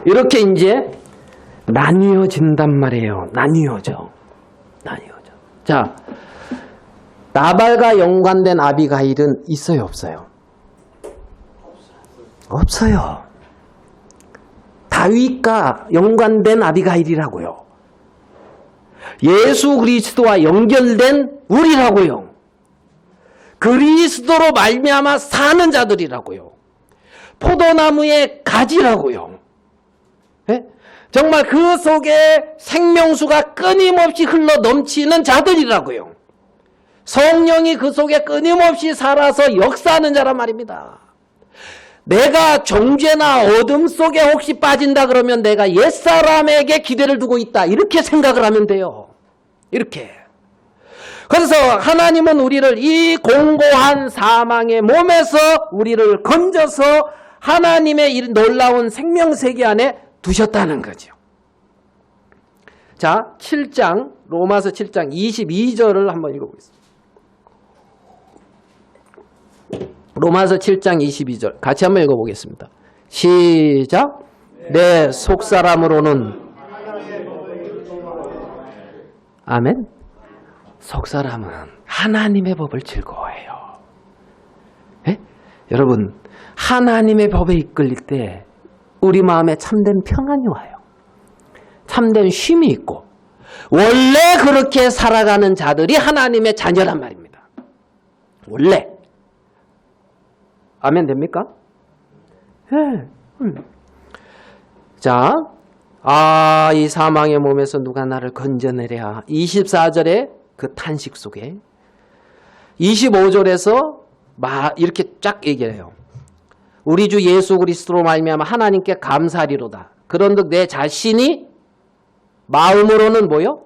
이렇게 이제 나뉘어진단 말이에요. 나뉘어져. 자, 나발과 연관된 아비가일은 있어요, 없어요? 없어요. 다윗과 연관된 아비가일이라고요. 예수 그리스도와 연결된 우리라고요. 그리스도로 말미암아 사는 자들이라고요. 포도나무의 가지라고요. 예? 정말 그 속에 생명수가 끊임없이 흘러 넘치는 자들이라고요. 성령이 그 속에 끊임없이 살아서 역사하는 자란 말입니다. 내가 정죄나 어둠 속에 혹시 빠진다 그러면 내가 옛사람에게 기대를 두고 있다. 이렇게 생각을 하면 돼요. 이렇게. 그래서 하나님은 우리를 이 공고한 사망의 몸에서 우리를 건져서 하나님의 이 놀라운 생명세계 안에 두셨다는 거죠. 자, 7장, 로마서 7장 22절을 한번 읽어보겠습니다. 로마서 7장 22절 같이 한번 읽어보겠습니다. 시작. 내 속사람으로는 아멘. 속사람은 하나님의 법을 즐거워해요. 예? 여러분 하나님의 법에 이끌릴 때 우리 마음에 참된 평안이 와요. 참된 쉼이 있고 원래 그렇게 살아가는 자들이 하나님의 자녀란 말입니다. 원래. 아멘 됩니까? 네. 자, 이 사망의 몸에서 누가 나를 건져내랴. 24절에 그 탄식 속에 25절에서 이렇게 쫙 얘기해요. 우리 주 예수 그리스도로 말미암아 하나님께 감사하리로다. 그런즉 내 자신이 마음으로는 뭐요?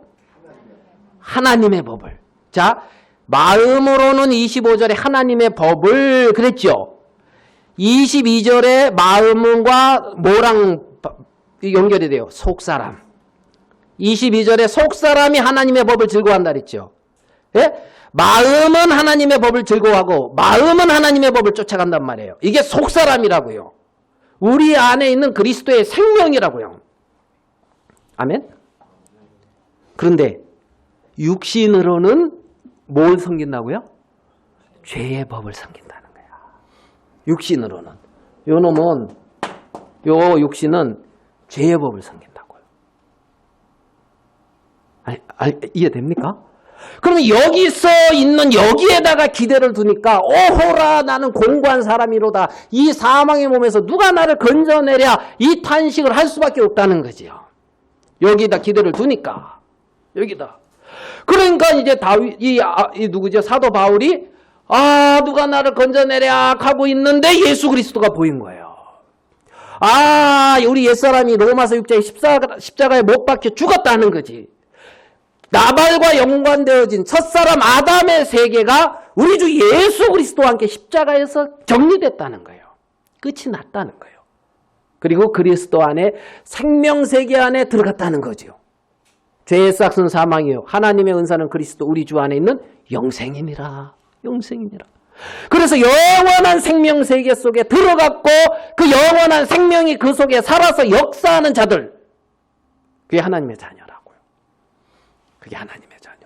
하나님의 법을. 자, 마음으로는 25절에 하나님의 법을 그랬죠. 22절에 마음과 뭐랑 연결이 돼요? 속사람. 22절에 속사람이 하나님의 법을 즐거워한다 그랬죠. 예? 마음은 하나님의 법을 즐거워하고 마음은 하나님의 법을 쫓아간단 말이에요. 이게 속사람이라고요. 우리 안에 있는 그리스도의 생명이라고요. 아멘? 그런데 육신으로는 뭘 섬긴다고요? 죄의 법을 섬긴다는 거야. 육신으로는. 요 놈은 요 육신은 죄의 법을 섬긴다고요. 이해됩니까? 그러면 여기서 있는 여기에다가 기대를 두니까 오호라 나는 공고한 사람이로다. 이 사망의 몸에서 누가 나를 건져내랴 이 탄식을 할 수밖에 없다는 거지요. 여기다 기대를 두니까 여기다. 그러니까 이제 이 누구죠? 사도 바울이 누가 나를 건져내랴 하고 있는데 예수 그리스도가 보인 거예요. 우리 옛사람이 로마서 6장에 십자가에 못 박혀 죽었다는 거지. 나발과 연관되어진 첫사람 아담의 세계가 우리 주 예수 그리스도와 함께 십자가에서 정리됐다는 거예요. 끝이 났다는 거예요. 그리고 그리스도 안에 생명세계 안에 들어갔다는 거죠. 죄의 싹은 사망이요 하나님의 은사는 그리스도 우리 주 안에 있는 영생이니라. 영생이니라. 그래서 영원한 생명세계 속에 들어갔고 그 영원한 생명이 그 속에 살아서 역사하는 자들, 그게 하나님의 자녀라고요. 그게 하나님의 자녀.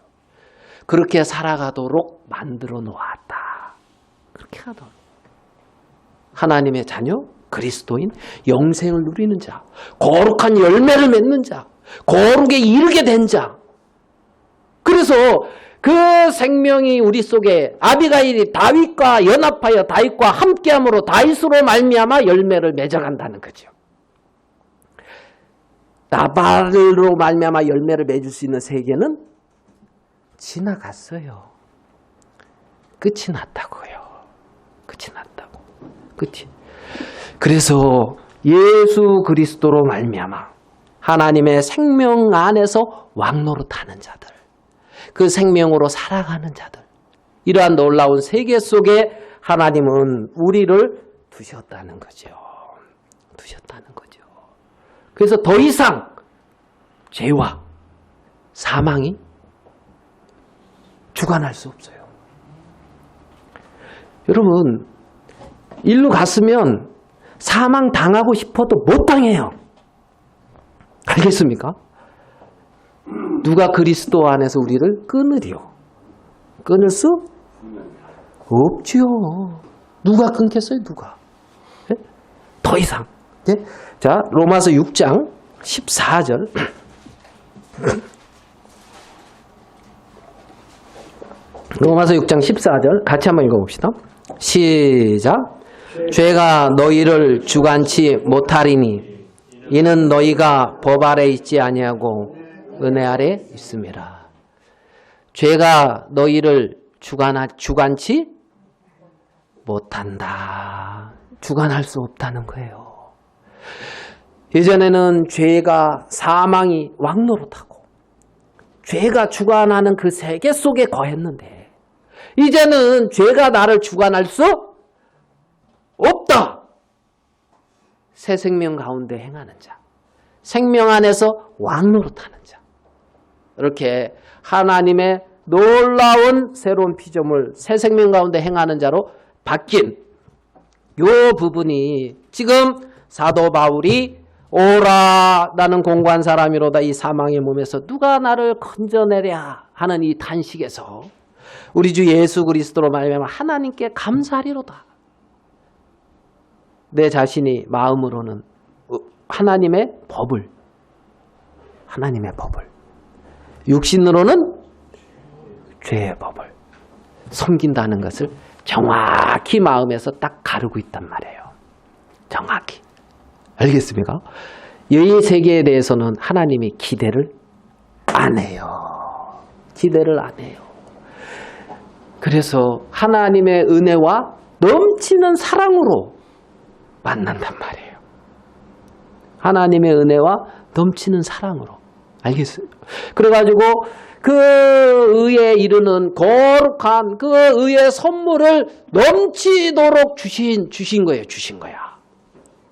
그렇게 살아가도록 만들어 놓았다. 그렇게 하도록. 하나님의 자녀, 그리스도인, 영생을 누리는 자, 거룩한 열매를 맺는 자, 거룩에 이르게 된 자. 그래서 그 생명이 우리 속에 아비가일이 다윗과 연합하여 다윗과 함께함으로 다윗으로 말미암아 열매를 맺어간다는 거죠. 나발로 말미암아 열매를 맺을 수 있는 세계는 지나갔어요. 끝이 났다고요. 끝이 났다고. 끝이. 그래서 예수 그리스도로 말미암아 하나님의 생명 안에서 왕노릇하는 자들, 그 생명으로 살아가는 자들, 이러한 놀라운 세계 속에 하나님은 우리를 두셨다는 거죠. 두셨다는 거죠. 그래서 더 이상 죄와 사망이 주관할 수 없어요. 여러분, 일로 갔으면 사망 당하고 싶어도 못 당해요. 알겠습니까? 누가 그리스도 안에서 우리를 끊으리요? 끊을 수 없지요. 누가 끊겠어요? 누가? 네? 더 이상. 네? 자, 로마서 6장 14절. 로마서 6장 14절 같이 한번 읽어봅시다. 시작. 죄가 너희를 주관치 못하리니 이는 너희가 법 아래 있지 아니하고 은혜 아래 있음이라. 죄가 너희를 주관치 못한다. 주관할 수 없다는 거예요. 예전에는 죄가 사망이 왕노릇하고 죄가 주관하는 그 세계 속에 거했는데 이제는 죄가 나를 주관할 수 없다. 새 생명 가운데 행하는 자, 생명 안에서 왕노릇하는 자, 이렇게 하나님의 놀라운 새로운 피조물, 새 생명 가운데 행하는 자로 바뀐 이 부분이 지금 사도 바울이 오라 나는 공고한 사람이로다 이 사망의 몸에서 누가 나를 건져내랴 하는 이 탄식에서 우리 주 예수 그리스도로 말미암아 하나님께 감사하리로다. 내 자신이 마음으로는 하나님의 법을 육신으로는 죄의 법을 섬긴다는 것을 정확히 마음에서 딱 가르고 있단 말이에요. 정확히. 알겠습니까? 이 세계에 대해서는 하나님이 기대를 안 해요. 기대를 안 해요. 그래서 하나님의 은혜와 넘치는 사랑으로 만난단 말이에요. 하나님의 은혜와 넘치는 사랑으로. 알겠어요? 그래가지고 그 의에 이르는 거룩한 그 의의 선물을 넘치도록 주신 거예요. 주신 거야.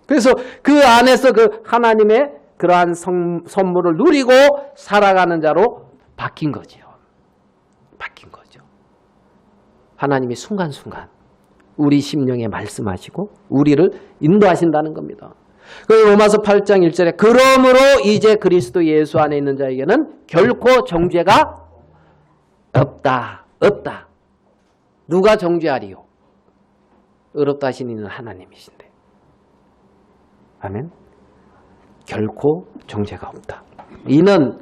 그래서 그 안에서 그 하나님의 그러한 선물을 누리고 살아가는 자로 바뀐 거죠. 바뀐 거죠. 하나님이 순간순간 우리 심령에 말씀하시고 우리를 인도하신다는 겁니다. 로마서 8장 1절에 그러므로 이제 그리스도 예수 안에 있는 자에게는 결코 정죄가 없다. 없다. 누가 정죄하리요? 의롭다 하신 이는 하나님이신데. 아멘. 결코 정죄가 없다. 이는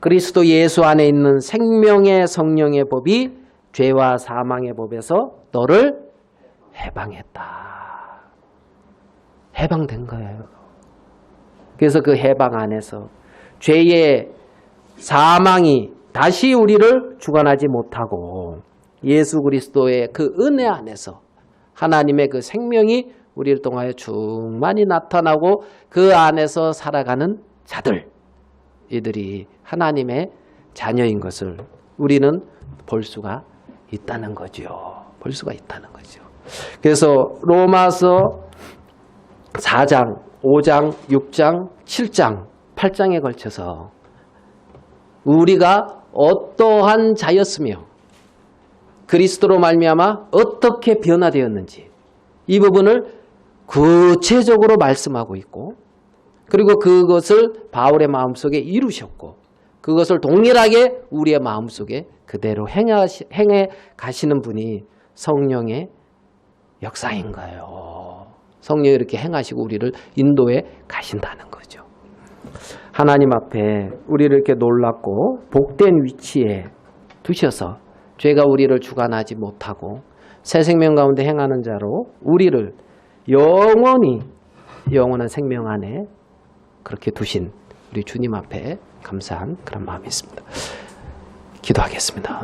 그리스도 예수 안에 있는 생명의 성령의 법이 죄와 사망의 법에서 너를 해방했다. 해방된 거예요. 그래서 그 해방 안에서 죄의 사망이 다시 우리를 주관하지 못하고 예수 그리스도의 그 은혜 안에서 하나님의 그 생명이 우리를 통하여 충만히 나타나고 그 안에서 살아가는 자들, 이들이 하나님의 자녀인 것을 우리는 볼 수가 있다는 거죠. 볼 수가 있다는 거죠. 그래서 로마서 4장, 5장, 6장, 7장, 8장에 걸쳐서 우리가 어떠한 자였으며 그리스도로 말미암아 어떻게 변화되었는지 이 부분을 구체적으로 말씀하고 있고, 그리고 그것을 바울의 마음속에 이루셨고 그것을 동일하게 우리의 마음속에 그대로 행해 가시는 분이 성령의 역사인 거예요. 성령이 이렇게 행하시고 우리를 인도해 가신다는 거죠. 하나님 앞에 우리를 이렇게 놀랍고 복된 위치에 두셔서 죄가 우리를 주관하지 못하고 새 생명 가운데 행하는 자로 우리를 영원히 영원한 생명 안에 그렇게 두신 우리 주님 앞에 감사한 그런 마음이 있습니다. 기도하겠습니다.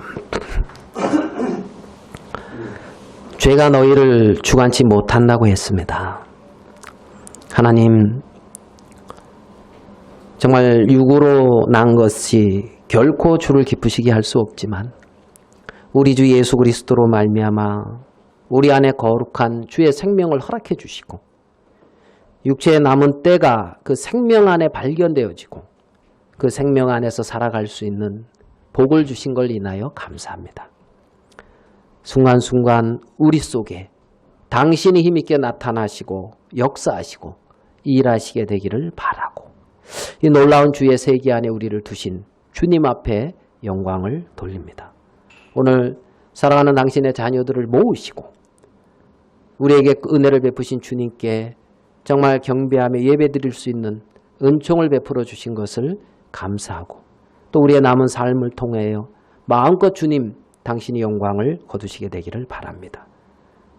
죄가 너희를 주관치 못한다고 했습니다. 하나님, 정말 육으로 난 것이 결코 주를 기쁘시게 할 수 없지만 우리 주 예수 그리스도로 말미암아 우리 안에 거룩한 주의 생명을 허락해 주시고 육체에 남은 때가 그 생명 안에 발견되어지고 그 생명 안에서 살아갈 수 있는 복을 주신 걸 인하여 감사합니다. 순간순간 우리 속에 당신이 힘있게 나타나시고 역사하시고 일하시게 되기를 바라고 이 놀라운 주의 세계 안에 우리를 두신 주님 앞에 영광을 돌립니다. 오늘 사랑하는 당신의 자녀들을 모으시고 우리에게 은혜를 베푸신 주님께 정말 경배하며 예배드릴 수 있는 은총을 베풀어 주신 것을 감사하고 또 우리의 남은 삶을 통하여 마음껏 주님 당신이 영광을 거두시게 되기를 바랍니다.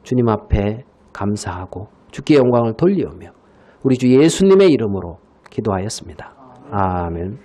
주님 앞에 감사하고 주께 영광을 돌리오며 우리 주 예수님의 이름으로 기도하였습니다. 아멘.